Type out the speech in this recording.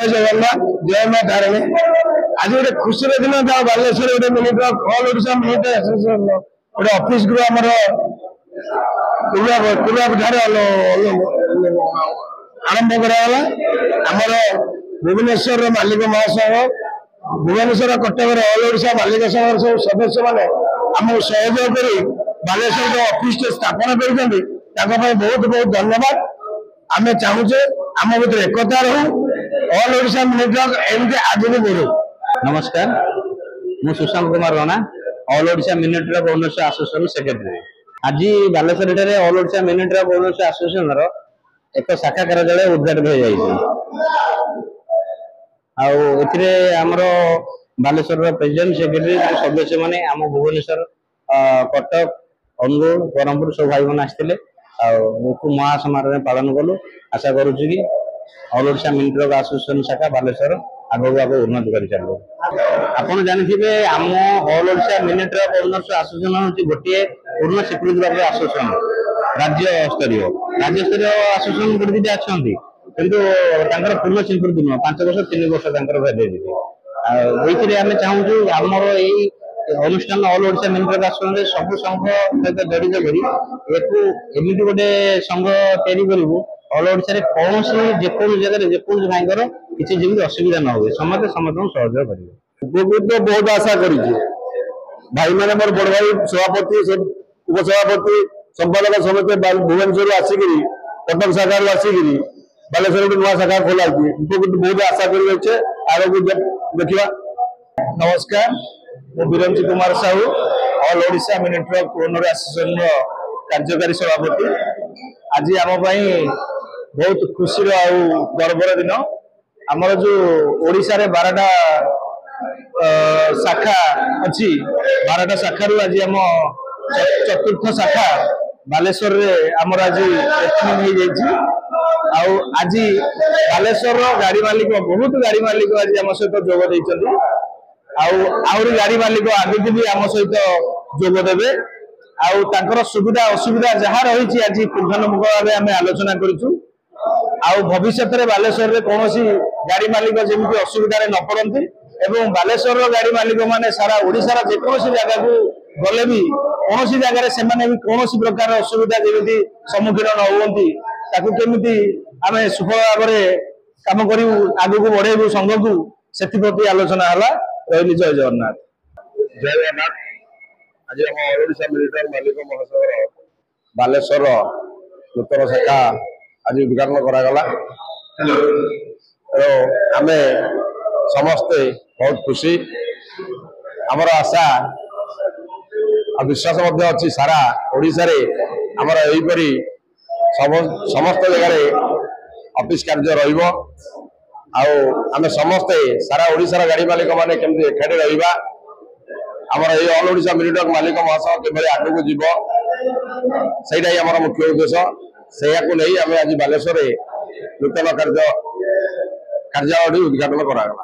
जगन्नाथ जय मां तारिणी आज गोटे खुशी दिन बालेश्वर गोटे minute all Odisha minute association गोटे ऑफिस गृह आमर आरंभ कराला आमर भुवनेश्वर मालिक महासंघ भुवनेश्वर कटक ऑल ओडिशा मालिक संघ सब सदस्य मैंने आमको सहयोग कर बालेश्वर ऑफिस स्थापन कर बहुत बहुत धन्यवाद। आम चाहूचे आम भर एकता रहू ऑल ओडिशा मिनिट एमती आगे बढ़ू। नमस्कार मु Sushant Kumar Rana all Odisha minute owners association secretary. आज Baleswar all Odisha minute owners association एक शाखा कार्यालय उद्घाटन हो जाए आमर बालेश्वर प्रेसिडेंट सेक्रेटरी सदस्य माने आम भुवनेश्वर कटक अनुगुल ब्रह्मपुर सब भाई मैंने आसते महासमारोह पालन कलु। आशा करुचु कि ऑल ओडिशा मिनिट एसोसिएशन शाखा बालेश्वर आगे आगे उन्नति कर चलो। आपन जानिथिबे आम all Odisha minute owners association होची गोटे पूर्ण स्वीकृत प्राप्त एसोसिएशन राज्य स्तरीय एसोसिएशन गुडी दिटा अछंती किंतु तांकर पूर्ण स्वीकृति न 5 वर्ष 3 वर्ष तांकर वैलिडिटी ओइथिरे आमे चाहूछु हमर एई अनुष्ठान ऑल ओडिशा मिनिट एसोसिएशन सब संघ सहित जड़ित करी एकु एमिति गोटे संघ तैयारी करिवु ऑल ओडिशा रे कोनोसी जेकोन जगह जेकोन भाईकर किसी जेमिति असुविधा न होवे समस्त सहयोग करिवे। उपकृत बहुत आशा करिछि भाई माने मोर बड़ भाई सभापति उपसभापति संपादक समिति भुवनेश्वर आसिकी कटक शाखा आसिकी बालेश्वर गोटे नुआ शाखा खोला उपकृत बहुत आशा कर आगे देखा। नमस्कार मु Biranji Kumar Sahu all Odisha minute owner association कार्यकारी सभापति। आज आम बहुत खुशी गर्वर दिन आमर जो ओडिशा रे 12टा शाखा अच्छी 12टा शाखा आज आम चतुर्थ शाखा बालेश्वर रे आमर आज ओपनिंग हो आज बालेश्वर गाड़ी मालिक बहुत गाड़ी मालिक आज आम सहित जोग देइछथि आउरी गाड़ी मालिक आगे भी आम सहित जोग देबे आउर सुविधा असुविधा जहाँ रही आज पुंखानुपुंख भाव आम आलोचना करूँ भविष्य में बालेश्वर रे कौन गाड़ी मालिक जमी असुविधा न पड़ती एवं बालेश्वर गाड़ी मालिक माने सारा ओडिशा जेकोसी जगह को गले भी कौन जगह से कौन प्रकार असुविधा जमी सम्मुखीन न होती केमी आम सुफल भाव कम कर आग को बढ़ेबू संघ को से आलोचना है। रही जय जगन्नाथ जय जगन्नाथ। आज आम ओडिशा मिलिटारी मालिक महासंघ बालेश्वर नूतन शाखा आज उद्घाटन करागला आम समस्ते बहुत खुशी आमर आशा और विश्वास अच्छी सारा ओडिशा रे आमर एहीपरी समस्त जगह ऑफिस कार्य रहिबो आम समस्ते सारा ओडिशा गाड़ी मालिक माने केमती एकाठी रहिबा आमर ये ऑल ओडिशा मिनिट मालिक महासंघ किभली आगू जीव सेटा ही आमर मुख्य उद्देश्य से नहीं आम आज बालेश्वर नूतन कार्यालय उद्घाटन करागला।